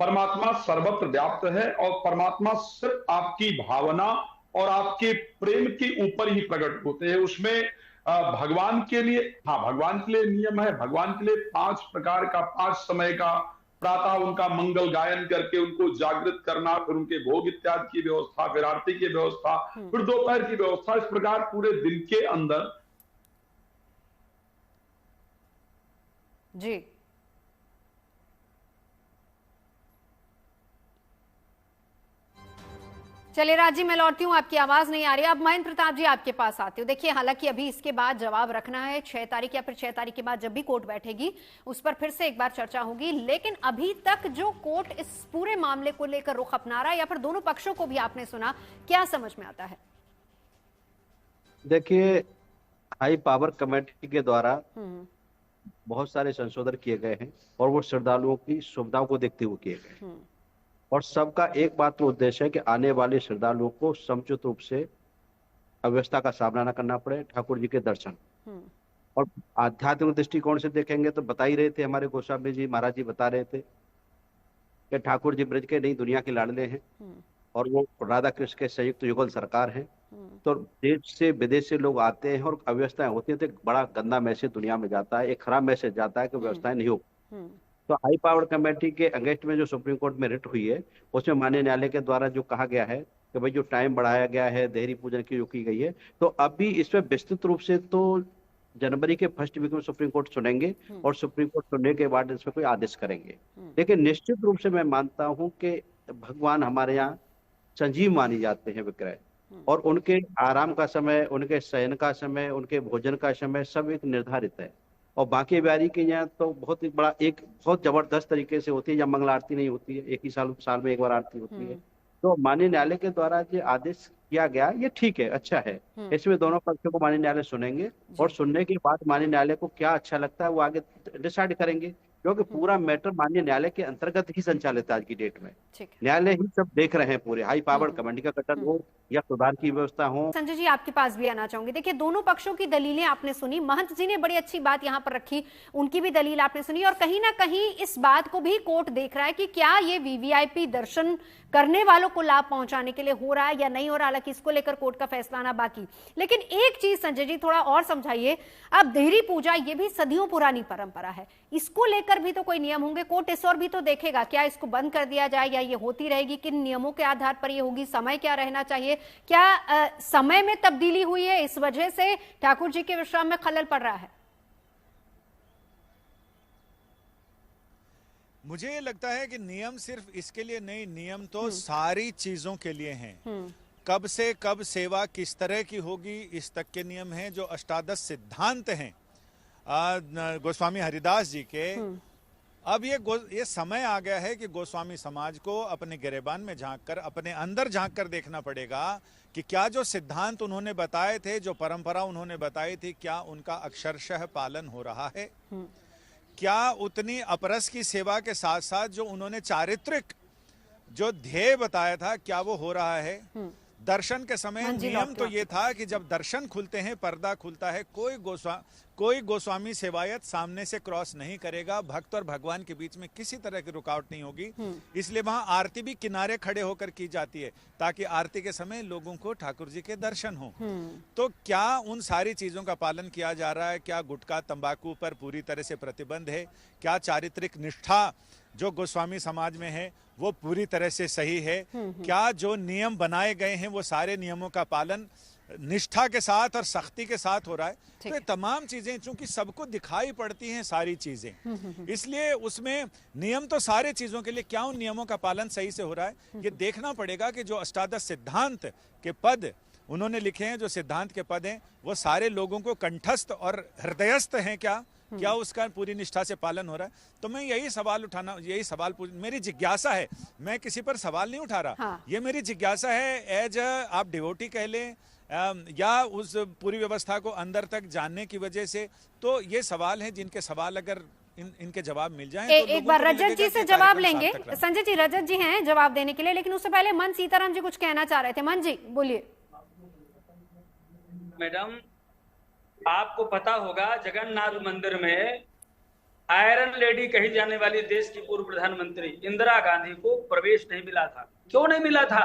परमात्मा सर्वत्र व्याप्त है और परमात्मा सिर्फ आपकी भावना और आपके प्रेम के ऊपर ही प्रकट होते हैं। उसमें भगवान के लिए, भगवान के लिए नियम है। भगवान के लिए 5 प्रकार का, 5 समय का, प्रातः उनका मंगल गायन करके उनको जागृत करना, फिर उनके भोग इत्यादि की व्यवस्था, फिर आरती की व्यवस्था, फिर दोपहर की व्यवस्था। इस प्रकार पूरे दिन के अंदर जी चलिए राज जी, मैं लौटती हूँ, आपकी आवाज नहीं आ रही। अब महेंद्र प्रताप जी आपके पास आती हूँ। देखिए, हालांकि अभी इसके बाद जवाब रखना है 6 तारीख या फिर 6 तारीख के बाद जब भी कोर्ट बैठेगी उस पर फिर से एक बार चर्चा होगी, लेकिन अभी तक जो कोर्ट इस पूरे मामले को लेकर रुख अपना रहा है या फिर दोनों पक्षों को भी आपने सुना, क्या समझ में आता है? देखिए, हाई पावर कमेटी के द्वारा बहुत सारे संशोधन किए गए हैं और वो श्रद्धालुओं की सुविधाओं को देखते हुए किए गए हैं, और सबका एक मात्र उद्देश्य है कि आने वाले श्रद्धालुओं को समुचित रूप से अव्यवस्था का सामना न करना पड़े, ठाकुर जी के दर्शन। और आध्यात्मिक दृष्टिकोण से देखेंगे तो बता ही रहे थे हमारे गोस्वामी जी महाराज जी, बता रहे थे कि ठाकुर जी ब्रज के नहीं दुनिया के लाडले हैं और वो राधा कृष्ण के संयुक्त युगल सरकार है। तो देश से विदेश से लोग आते हैं और अव्यवस्थाएं होती हैं, तो एक बड़ा गंदा मैसेज दुनिया में जाता है, एक खराब मैसेज जाता है कि व्यवस्थाएं नहीं हो। तो हाई पावर कमेटी के अगेंस्ट में जो सुप्रीम कोर्ट में रिट हुई है, उसमें माननीय न्यायालय के द्वारा जो कहा गया है कि भाई जो टाइम बढ़ाया गया है देहरी पूजन की जो की गई है, तो अभी इसमें विस्तृत रूप से तो जनवरी के फर्स्ट वीक में सुप्रीम कोर्ट सुनेंगे और सुप्रीम कोर्ट सुनने के बाद इसमें कोई आदेश करेंगे। लेकिन निश्चित रूप से मैं मानता हूं कि भगवान हमारे यहाँ संजीव मानी जाते हैं विग्रह, और उनके आराम का समय, उनके शयन का समय, उनके भोजन का समय सब एक निर्धारित है। और बांके बिहारी के यहाँ तो बहुत ही बड़ा एक बहुत जबरदस्त तरीके से होती है, जब मंगल आरती नहीं होती है, एक ही साल में एक बार आरती होती है। तो माननीय न्यायालय के द्वारा जो आदेश किया गया ये ठीक है, अच्छा है। इसमें दोनों पक्षों को माननीय न्यायालय सुनेंगे और सुनने के बाद माननीय न्यायालय को क्या अच्छा लगता है वो आगे डिसाइड करेंगे, क्योंकि पूरा मैटर माननीय न्यायालय के अंतर्गत ही संचालित है। आज की डेट में न्यायालय ही सब देख रहे हैं, पूरे हाई पावर कमेटी का गठन हो या सुधार की व्यवस्था हो। संजय जी, आपके पास भी आना चाहूंगी। देखिए, दोनों पक्षों की दलीलें आपने सुनी, महंत जी ने बड़ी अच्छी बात यहाँ पर रखी, उनकी भी दलील आपने सुनी, और कहीं ना कहीं इस बात को भी कोर्ट देख रहा है कि क्या ये वीवीआईपी दर्शन करने वालों को लाभ पहुंचाने के लिए हो रहा है या नहीं हो रहा। हालांकि इसको लेकर कोर्ट का फैसला आना बाकी। लेकिन एक चीज संजय जी थोड़ा और समझाइए, अब देहरी पूजा ये भी सदियों पुरानी परंपरा है, इसको लेकर भी तो कोई नियम होंगे, कोर्ट इस और भी तो देखेगा, क्या इसको बंद कर दिया जाए या ये होती रहेगी, किन नियमों के आधार पर ये होगी, समय क्या रहना चाहिए, क्या समय में तब्दीली हुई है, इस वजह से ठाकुर जी के विश्राम में खलल पड़ रहा है? मुझे ये लगता है कि नियम सिर्फ इसके लिए नहीं, नियम तो सारी चीजों के लिए हैं। कब से कब सेवा किस तरह की होगी इस तक के नियम हैं, जो अष्टादश सिद्धांत हैं गोस्वामी हरिदास जी के। अब ये समय आ गया है कि गोस्वामी समाज को अपने गिरेबान में झांककर, अपने अंदर झांककर देखना पड़ेगा कि क्या जो सिद्धांत उन्होंने बताए थे, जो परंपरा उन्होंने बताई थी, क्या उनका अक्षरशः पालन हो रहा है। क्या उतनी अपरस की सेवा के साथ साथ जो उन्होंने चारित्रिक जो ध्येय बताया था, क्या वो हो रहा है। दर्शन के समय नियम तो ये था कि जब दर्शन खुलते हैं, पर्दा खुलता है, कोई गोस्वामी सेवायत सामने से क्रॉस नहीं करेगा, भक्त और भगवान के बीच में किसी तरह की रुकावट नहीं होगी। इसलिए वहां आरती भी किनारे खड़े होकर की जाती है, ताकि आरती के समय लोगों को ठाकुर जी के दर्शन हो। तो क्या उन सारी चीजों का पालन किया जा रहा है? क्या गुटखा तंबाकू पर पूरी तरह से प्रतिबंध है? क्या चारित्रिक निष्ठा जो गोस्वामी समाज में है वो पूरी तरह से सही है? क्या जो नियम बनाए गए हैं वो सारे नियमों का पालन निष्ठा के साथ और सख्ती के साथ हो रहा है? तो ये तमाम चीजें चूंकि सबको दिखाई पड़ती हैं सारी चीजें, इसलिए उसमें नियम तो सारे चीजों के लिए, क्या उन नियमों का पालन सही से हो रहा है ये देखना पड़ेगा। कि जो अष्टादश सिद्धांत के पद उन्होंने लिखे हैं, जो सिद्धांत के पद हैं, वो सारे लोगों को कंठस्थ और हृदयस्थ हैं क्या उसका पूरी निष्ठा से पालन हो रहा है। तो मैं यही सवाल मेरी जिज्ञासा है, मैं किसी पर सवाल नहीं उठा रहा। ये मेरी जिज्ञासा है, एज आप डिवोटी कह लें या उस पूरी व्यवस्था को अंदर तक जानने की वजह से। तो ये सवाल है जिनके सवाल अगर इनके जवाब मिल जाएं तो एक बार रजत जी से जवाब लेंगे। संजय जी, रजत जी हैं जवाब देने के लिए, लेकिन उससे पहले मन सीताराम जी कुछ कहना चाह रहे थे। मन जी बोलिए। मैडम, आपको पता होगा जगन्नाथ मंदिर में आयरन लेडी कही जाने वाली देश की पूर्व प्रधानमंत्री इंदिरा गांधी को प्रवेश नहीं मिला था। क्यों नहीं मिला था?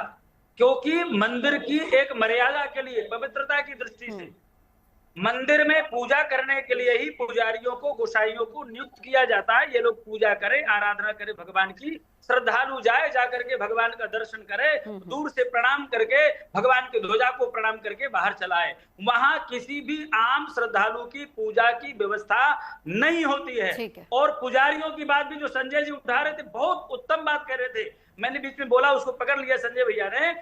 क्योंकि मंदिर की एक मर्यादा के लिए, पवित्रता की दृष्टि से मंदिर में पूजा करने के लिए ही पुजारियों को, गोसाइयों को नियुक्त किया जाता है। ये लोग पूजा करें, आराधना करें भगवान की। श्रद्धालु जाए, जाकर के भगवान का दर्शन करे, दूर से प्रणाम करके भगवान के ध्वजा को प्रणाम करके बाहर चलाए। वहां किसी भी आम श्रद्धालु की पूजा की व्यवस्था नहीं होती है। और पुजारियों की बात भी जो संजय जी उठा रहे थे, बहुत उत्तम बात कह रहे थे। मैंने बीच में बोला, उसको पकड़ लिया संजय भैया ने।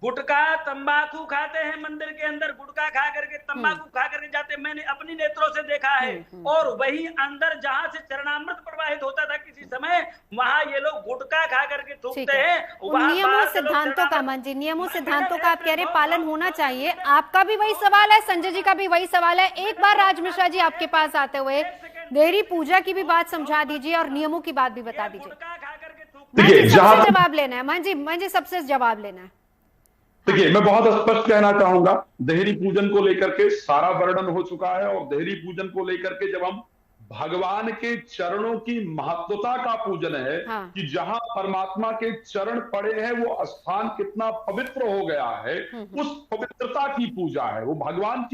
गुटखा तंबाकू खाते हैं मंदिर के अंदर, गुटखा खा करके तंबाकू खा करके जाते हैं, मैंने अपनी नेत्रों से देखा है। और वही अंदर जहां से चरणामृत प्रवाहित होता था किसी समय, वहां ये लोग गुटखा खा करके थूकते हैं। नियमों सिद्धांतों का मन जी, नियमों सिद्धांतों का आप कह रहे पालन होना चाहिए। आपका भी वही सवाल है, संजय जी का भी वही सवाल है। एक बार राज मिश्रा जी आपके पास आते हुए देहरी पूजा की भी बात समझा दीजिए और नियमों की बात भी बता दीजिए। सबसे जवाब लेना है मन जी, सबसे जवाब लेना है। देखिए, मैं बहुत स्पष्ट कहना चाहूंगा, देहरी पूजन को लेकर के सारा वर्णन हो चुका है। और देहरी पूजन को लेकर के जब हम भगवान के चरणों की महत्वता का पूजन है, हाँ। कि जहां परमात्मा के चरण पड़े हैं वो स्थान कितना पवित्र हो गया है, उस पवित्रता की पूजा है। वो भगवान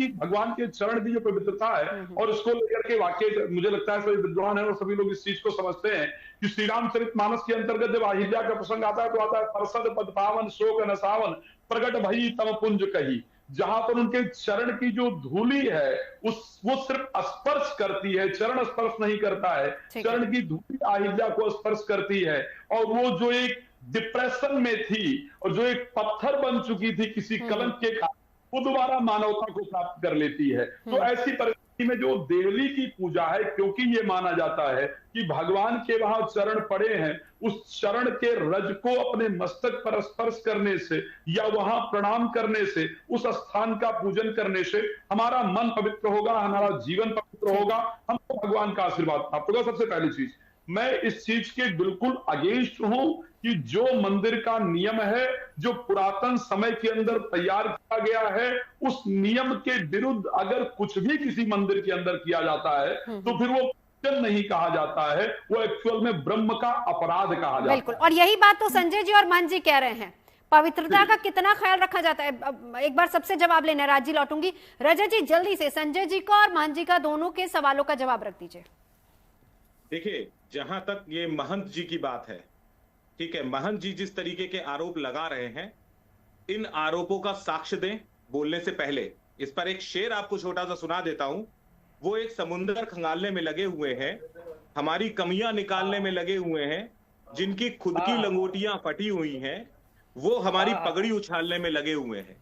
के चरण की जो पवित्रता है, और इसको लेकर के वाकई मुझे लगता है सभी विद्वान है और सभी लोग इस चीज को समझते हैं कि श्री रामचरितमानस के अंतर्गत जब अहिल्या का प्रसंग आता है तो आता है परसद पद पावन शोक नसावन प्रगट भई तम पुंज कही। जहां पर उनके चरण की जो धूली है वो सिर्फ स्पर्श करती है, चरण स्पर्श नहीं करता है, चरण की धूली अहिल्या को स्पर्श करती है। और वो जो एक डिप्रेशन में थी और जो एक पत्थर बन चुकी थी किसी कलंक के कारण, वो दोबारा मानवता को प्राप्त कर लेती है। तो ऐसी परिस्थिति में जो देवली की पूजा है, क्योंकि ये माना जाता है कि भगवान के वहां चरण पड़े हैं, उस चरण के रज को अपने मस्तक पर स्पर्श करने से या वहां प्रणाम करने से, उस स्थान का पूजन करने से हमारा मन पवित्र होगा, हमारा जीवन पवित्र होगा, हमको भगवान का आशीर्वाद प्राप्त होगा। सबसे पहली चीज, मैं इस चीज के बिल्कुल अगेंस्ट हूं कि जो मंदिर का नियम है, जो पुरातन समय के अंदर तैयार किया गया है, उस नियम के विरुद्ध अगर कुछ भी किसी मंदिर के अंदर किया जाता है तो फिर वो नहीं कहा जाता है, वो एक्चुअल में ब्रह्म का अपराध कहा जाता है। बिल्कुल, और यही बात तो संजय जी और मान जी कह रहे हैं। पवित्रता का कितना ख्याल रखा जाता है। एक बार सबसे जवाब लेना, राज जी लौटूंगी। रजत जी जल्दी से संजय जी का और मान जी का दोनों के सवालों का जवाब रख दीजिए। देखिए, जहां तक ये महंत जी की बात है, ठीक है, महंत जी जिस तरीके के आरोप लगा रहे हैं, इन आरोपों का साक्ष्य दें बोलने से पहले। इस पर एक शेर आपको छोटा सा सुना देता हूं। वो एक समुंदर खंगालने में लगे हुए हैं, हमारी कमियां निकालने में लगे हुए हैं, जिनकी खुद की लंगोटियां फटी हुई हैं, वो हमारी पगड़ी उछालने में लगे हुए हैं।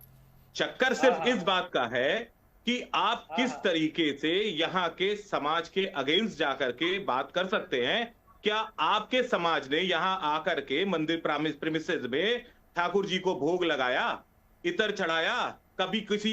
चक्कर सिर्फ इस बात का है कि आप किस तरीके से यहाँ के समाज के अगेंस्ट जाकर के बात कर सकते हैं। क्या आपके समाज ने यहाँ आकर के मंदिर प्रेमिसेस में ठाकुर जी को भोग लगाया, इतर चढ़ाया? कभी किसी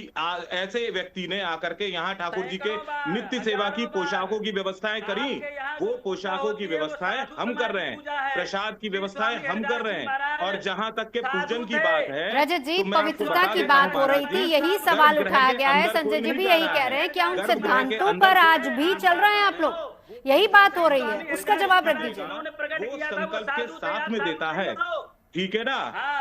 ऐसे व्यक्ति ने आकर के यहाँ ठाकुर जी के नित्य सेवा की पोशाकों की व्यवस्थाएं करी? वो पोशाकों की व्यवस्थाएं हम कर रहे हैं, प्रसाद की व्यवस्थाएं हम कर रहे हैं। और जहां तक के पूजन की बात है, रजत जी, पवित्रता की बात हो रही थी, यही सवाल उठाया गया है। संजय जी भी यही कह रहे हैं, क्या उन सिद्धांतों पर आज भी चल रहे हैं आप लोग? यही बात हो रही है, उसका जवाब रख दीजिए। वो संकल्प के साथ में देता है, ठीक है ना?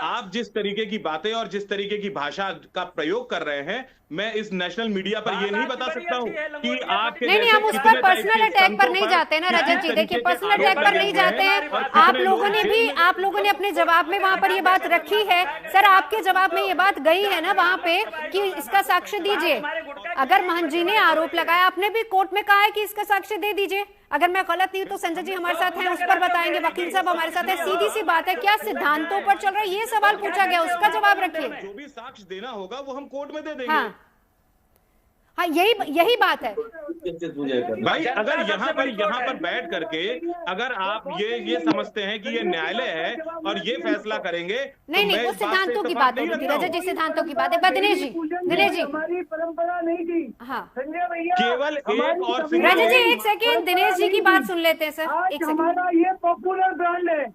आप जिस तरीके की बातें और जिस तरीके की भाषा का प्रयोग कर रहे हैं, मैं इस नेशनल मीडिया पर ये नहीं बता सकता हूँ कि आपके नहीं, हम उस पर पर्सनल अटैक पर नहीं जाते ना रजत जी। देखिए, पर्सनल अटैक पर नहीं जाते हैं। आप लोगों ने अपने जवाब में वहां पर ये बात रखी है। सर, आपके जवाब में ये बात गई है ना वहां पे कि इसका साक्ष्य दीजिए। अगर महंत जी ने आरोप लगाया, आपने भी कोर्ट में कहा है कि इसका साक्ष्य दे दीजिए। अगर मैं गलत नहीं तो संजय जी हमारे साथ हैं, उस पर बताएंगे, वकील साहब हमारे साथ है। सीधी सी बात है, क्या सिद्धांतों पर चल रहा है? ये सवाल पूछा गया, उसका जवाब रखिए। जो भी साक्ष्य देना होगा वो हम कोर्ट में दे देंगे। हाँ, यही बात है भाई। अगर यहाँ पर बैठ करके अगर आप ये समझते हैं कि ये न्यायालय है और ये फैसला करेंगे, नहीं, वो सिद्धांतों की बात हो रही थी रजत जी, सिद्धांतों की बात है। दिनेश जी हमारी परंपरा नहीं थी। हाँ, संजय भैया, केवल एक और रजत जी एक सेकेंड, दिनेश जी की बात सुन लेते हैं सर। हमारा ये पॉपुलर ब्रांड है,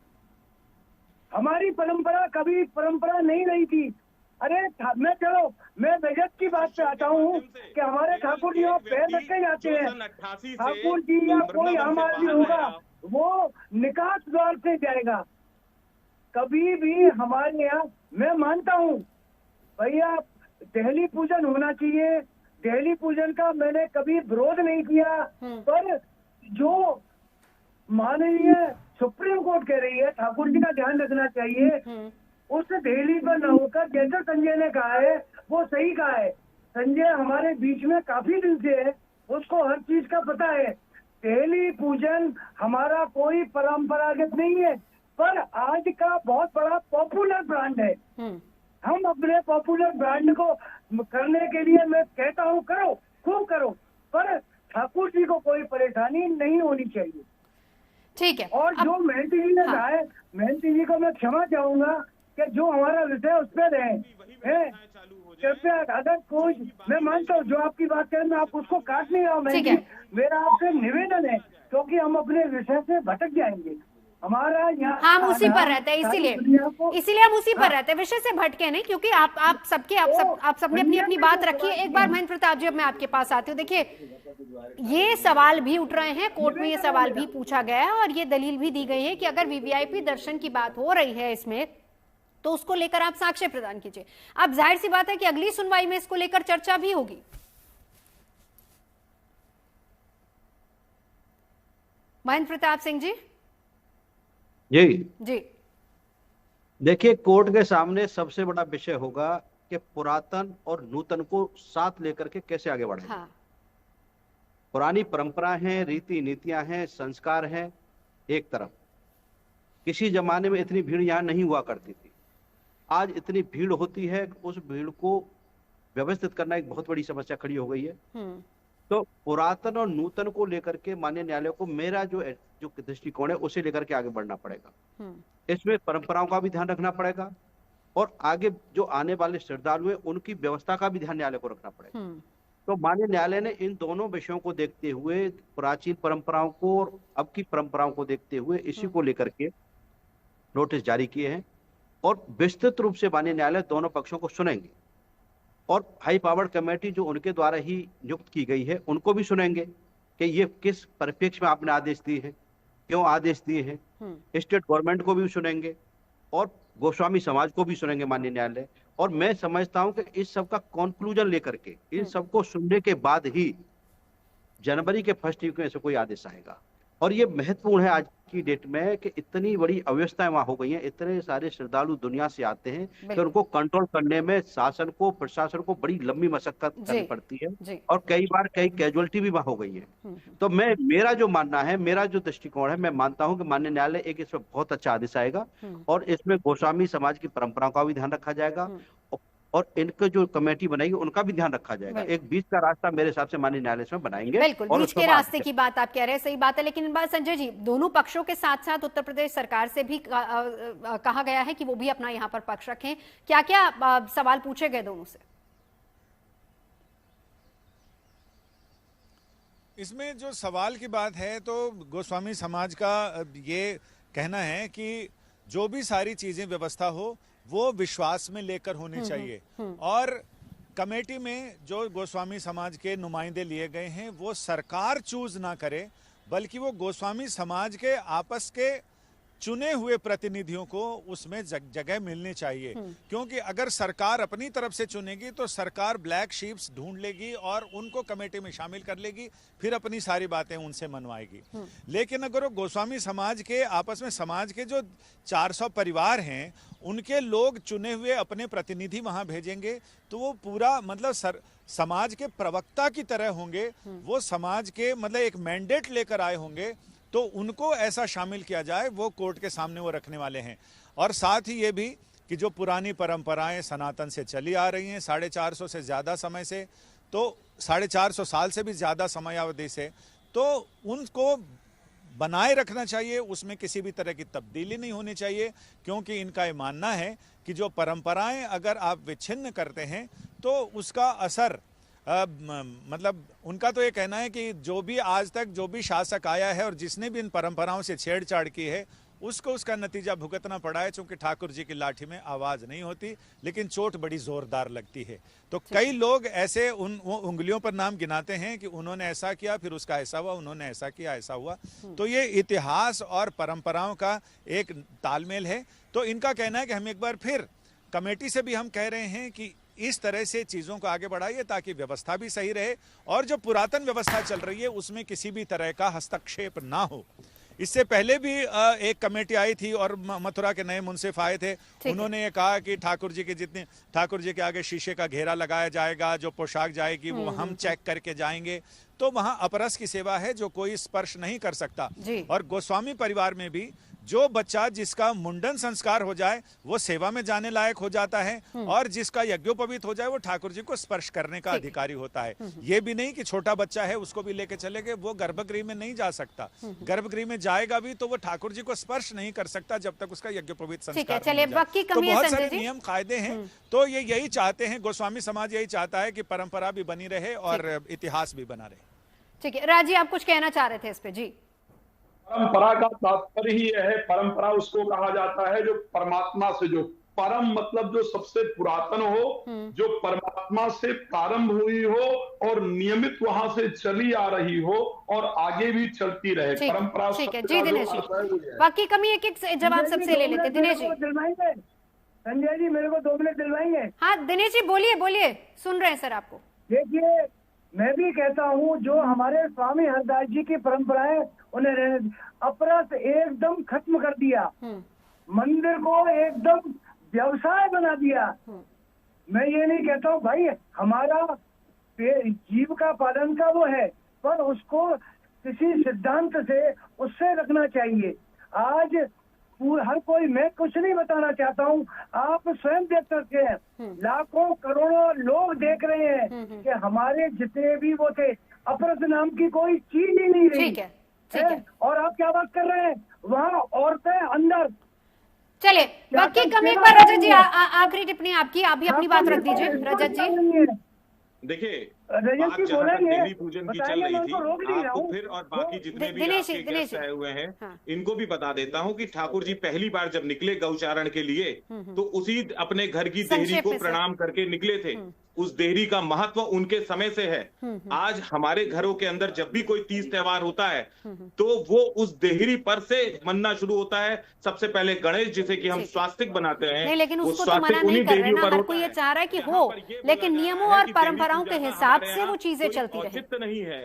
हमारी परंपरा कभी परंपरा नहीं रही थी। अरे मैं बजट की बात पे आता हूँ कि हमारे ठाकुर जी पैर रखे जाते हैं। ठाकुर जी या कोई आम आदमी होगा वो निकास द्वार से जाएगा। कभी भी हमारे यहाँ, मैं मानता हूँ भैया देहली पूजन होना चाहिए, देहली पूजन का मैंने कभी विरोध नहीं किया, पर जो माननीय सुप्रीम कोर्ट कह रही है ठाकुर जी का ध्यान रखना चाहिए, उस देहली पर न होकर जैसे संजय ने कहा है वो सही कहा है। संजय हमारे बीच में काफी दिन से है, उसको हर चीज का पता है। देहली पूजन हमारा कोई परंपरागत नहीं है, पर आज का बहुत बड़ा पॉपुलर ब्रांड है। हम अपने पॉपुलर ब्रांड को करने के लिए मैं कहता हूँ करो, खूब करो, पर ठाकुर जी को कोई परेशानी नहीं होनी चाहिए। ठीक है। और जो महंती जी ने कहा है, महंती जी को मैं क्षमा चाहूंगा कि जो हमारा विषय उस पर है, कृपया अगर कोई, मैं मानता हूँ जो आपकी बात करें मैं आप उसको काट नहीं रहा हूँ, मेरा आपसे निवेदन है क्योंकि हम अपने विषय से भटक जाएंगे। हमारा यहाँ हम उसी पर रहते हैं, इसीलिए हम उसी पर रहते हैं, विषय से भटके नहीं, क्योंकि आप सबने अपनी अपनी बात रखी है। एक बार महेंद्र प्रताप जी, अब मैं आपके पास आती हूँ। देखिए, ये सवाल भी उठ रहे हैं, कोर्ट में ये सवाल भी पूछा गया है और ये दलील भी दी गई है कि अगर वीवीआईपी दर्शन की बात हो रही है इसमें, तो उसको लेकर आप साक्ष्य प्रदान कीजिए। अब जाहिर सी बात है कि अगली सुनवाई में इसको लेकर चर्चा भी होगी। महेंद्र प्रताप सिंह जी। जी देखिए, कोर्ट के सामने सबसे बड़ा विषय होगा कि पुरातन और नूतन को साथ लेकर के कैसे आगे बढ़े। हाँ। पुरानी परंपरा हैं, रीति नीतियां हैं, संस्कार हैं एक तरफ। किसी जमाने में इतनी भीड़ यहाँ नहीं हुआ करती थी, आज इतनी भीड़ होती है, उस भीड़ को व्यवस्थित करना एक बहुत बड़ी समस्या खड़ी हो गई है। तो पुरातन और नूतन को लेकर के माननीय न्यायालय को मेरा जो दृष्टिकोण है उसे लेकर के आगे बढ़ना पड़ेगा। इसमें परंपराओं का भी ध्यान रखना पड़ेगा और आगे जो आने वाले श्रद्धालु हैं उनकी व्यवस्था का भी ध्यान न्यायालय को रखना पड़ेगा। तो माननीय न्यायालय ने इन दोनों विषयों को देखते हुए, प्राचीन परंपराओं को और अब की परंपराओं को देखते हुए, इसी को लेकर के नोटिस जारी किए हैं और विस्तृत रूप से माननीय न्यायालय दोनों पक्षों को सुनेंगे और हाई पावर्ड कमेटी जो उनके द्वारा ही नियुक्त की गई है उनको भी सुनेंगे कि ये किस परिप्रेक्ष्य में आपने आदेश दिए हैं, क्यों आदेश दिए हैं। स्टेट गवर्नमेंट को भी सुनेंगे और गोस्वामी समाज को भी सुनेंगे माननीय न्यायालय। और मैं समझता हूं कि इस सब का कंक्लूजन लेकर के, इन सबको सुनने के बाद ही जनवरी के फर्स्ट वीक में से कोई आदेश आएगा। और ये महत्वपूर्ण है आज की डेट में कि इतनी बड़ी अव्यवस्थाएं वहां हो गई हैं, इतने सारे श्रद्धालु दुनिया से आते हैं कि उनको कंट्रोल करने में शासन को, प्रशासन को बड़ी लंबी मशक्कत करनी पड़ती है और कई बार कई कैजुअलिटी भी वहां हो गई है। तो मेरा जो मानना है, मेरा जो दृष्टिकोण है, मैं मानता हूं कि माननीय न्यायालय एक इसमें बहुत अच्छा आदेश आएगा और इसमें गोस्वामी समाज की परंपराओं का भी ध्यान रखा जाएगा और इनका जो कमेटी बनाएगी उनका भी ध्यान रखा जाएगा। एक बीच का रास्ता मेरे हिसाब से माननीय न्यायालय में बनाएंगे। बिल्कुल, और बीच के रास्ते की बात आप कह रहे हैं, सही बात है। लेकिन बात संजय जी, दोनों पक्षों के साथ साथ उत्तर प्रदेश सरकार से भी कहा गया है कि वो भी अपना यहाँ पर पक्ष रखें। क्या क्या सवाल पूछे गए दोनों से? इसमें जो सवाल की बात है, तो गोस्वामी समाज का ये कहना है कि जो भी सारी चीजें व्यवस्था हो वो विश्वास में लेकर होनी चाहिए और कमेटी में जो गोस्वामी समाज के नुमाइंदे लिए गए हैं वो सरकार चूज ना करे, बल्कि वो गोस्वामी समाज के आपस के चुने हुए प्रतिनिधियों को उसमें जगह मिलनी चाहिए। क्योंकि अगर सरकार अपनी तरफ से चुनेगी तो सरकार ब्लैक शीप्स ढूंढ लेगी और उनको कमेटी में शामिल कर लेगी, फिर अपनी सारी बातें उनसे मनवाएगी। लेकिन अगर वो गोस्वामी समाज के आपस में, समाज के जो 400 परिवार हैं उनके लोग चुने हुए अपने प्रतिनिधि वहां भेजेंगे तो वो पूरा मतलब समाज के प्रवक्ता की तरह होंगे। वो समाज के मतलब एक मैंडेट लेकर आए होंगे, तो उनको ऐसा शामिल किया जाए, वो कोर्ट के सामने वो रखने वाले हैं। और साथ ही ये भी कि जो पुरानी परंपराएं सनातन से चली आ रही हैं 450 से ज़्यादा समय से, तो 450 साल से भी ज़्यादा समयावधि से, तो उनको बनाए रखना चाहिए, उसमें किसी भी तरह की तब्दीली नहीं होनी चाहिए। क्योंकि इनका ये मानना है कि जो परंपराएं अगर आप विच्छिन्न करते हैं तो उसका असर मतलब उनका तो ये कहना है कि जो भी आज तक जो भी शासक आया है और जिसने भी इन परंपराओं से छेड़छाड़ की है उसको उसका नतीजा भुगतना पड़ा है। चूंकि ठाकुर जी की लाठी में आवाज नहीं होती लेकिन चोट बड़ी जोरदार लगती है। तो कई लोग ऐसे उंगलियों पर नाम गिनाते हैं कि उन्होंने ऐसा किया, फिर उसका ऐसा हुआ, उन्होंने ऐसा किया, ऐसा हुआ। तो ये इतिहास और परंपराओं का एक तालमेल है। तो इनका कहना है कि हम एक बार फिर कमेटी से भी हम कह रहे हैं कि इस तरह से चीजों को आगे बढ़ाइए ताकि व्यवस्था भी सही रहे और जो पुरातन व्यवस्था चल रही है उसमें किसी भी तरह का हस्तक्षेप ना हो। इससे पहले भी एक कमेटी आई थी और मथुरा के नए मुंसिफ आए थे, उन्होंने ये कहा कि ठाकुर जी के आगे शीशे का घेरा लगाया जाएगा, जो पोशाक जाएगी वो हम चेक करके जाएंगे। तो वहां अपरस की सेवा है जो कोई स्पर्श नहीं कर सकता। और गोस्वामी परिवार में भी जो बच्चा जिसका मुंडन संस्कार हो जाए वो सेवा में जाने लायक हो जाता है, और जिसका यज्ञोपवीत हो जाए वो ठाकुर जी को स्पर्श करने का अधिकारी होता है। ये भी नहीं कि छोटा बच्चा है उसको भी लेके चले गए, वो गर्भगृह में नहीं जा सकता। गर्भगृह में जाएगा भी तो वो ठाकुर जी को स्पर्श नहीं कर सकता जब तक उसका यज्ञोपवीत संस्कार नहीं हो जाए। तो बहुत सारे नियम कायदे हैं। तो ये यही चाहते हैं, गोस्वामी समाज यही चाहता है कि परंपरा भी बनी रहे और इतिहास भी बना रहे। ठीक है, राज जी आप कुछ कहना चाह रहे थे इस पे? जी, परंपरा का तात्पर्य ही यह है, परंपरा उसको कहा जाता है जो परमात्मा से, जो परम मतलब जो सबसे पुरातन हो, जो परमात्मा से प्रारंभ हुई हो और नियमित वहां से चली आ रही हो और आगे भी चलती रहे। परंपरा। ठीक है जी दिनेश जी, बाकी कमी एक एक जवाब सबसे ले लेते। दिनेश जी, संजय जी मेरे को 2 मिनट दिलवाएंगे? हाँ दिनेश जी बोलिए बोलिए, सुन रहे हैं सर आपको। देखिए मैं भी कहता हूँ जो हमारे स्वामी हरदास जी की परंपराएं उन्हें अपरस एकदम खत्म कर दिया, मंदिर को एकदम व्यवसाय बना दिया। मैं ये नहीं कहता हूँ भाई हमारा जीव का पालन का वो है, पर उसको किसी सिद्धांत से उससे रखना चाहिए। आज हर कोई, मैं कुछ नहीं बताना चाहता हूँ, आप स्वयं देख सकते हैं, लाखों करोड़ों लोग देख रहे हैं कि हमारे जितने भी वो थे अपरस नाम की कोई चीज ही नहीं रही। ठीक है। और आप क्या बात कर रहे हैं, वहाँ औरतें अंदर। चलिए बाकी कमी एक बार रजत जी आखिरी टिप्पणी आपकी, आप भी अपनी बात रख दीजिए रजत जी। देखिए बात जहाँ तक देवी पूजन की चल रही थी, आपको फिर और बाकी जितने भी आपके गेस्ट आए हुए हैं इनको भी बता देता हूँ कि ठाकुर जी पहली बार जब निकले गौचारण के लिए तो उसी अपने घर की देहरी को प्रणाम करके निकले थे। उस देहरी का महत्व उनके समय से है। आज हमारे घरों के अंदर जब भी कोई तीज त्योहार होता है तो वो उस देहरी पर से मनना शुरू होता है। सबसे पहले गणेश जिसे कि हम स्वास्तिक बनाते हैं, नहीं, लेकिन उसको तो मना नहीं कर रहे ना, हर कोई ये चाह रहा है कि हो, लेकिन नियमों और परंपराओं के हिसाब से वो चीजें चलती रहे। औचित्य नहीं है,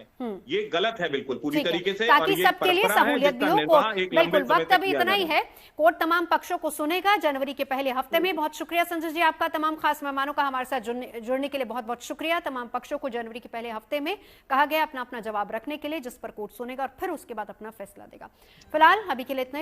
ये गलत है बिल्कुल पूरी तरीके से, ताकि सबके लिए सहूलियत भी हो। बिल्कुल, वक्त अभी इतना ही है, कोर्ट तमाम पक्षों को सुनेगा जनवरी के पहले हफ्ते में। बहुत शुक्रिया संजय जी आपका, तमाम खास मेहमानों का हमारे साथ जुड़ने के लिए बहुत बहुत शुक्रिया। तमाम पक्षों को जनवरी के पहले हफ्ते में कहा गया अपना अपना जवाब रखने के लिए, जिस पर कोर्ट सुनेगा और फिर उसके बाद अपना फैसला देगा। फिलहाल अभी के लिए इतना ही।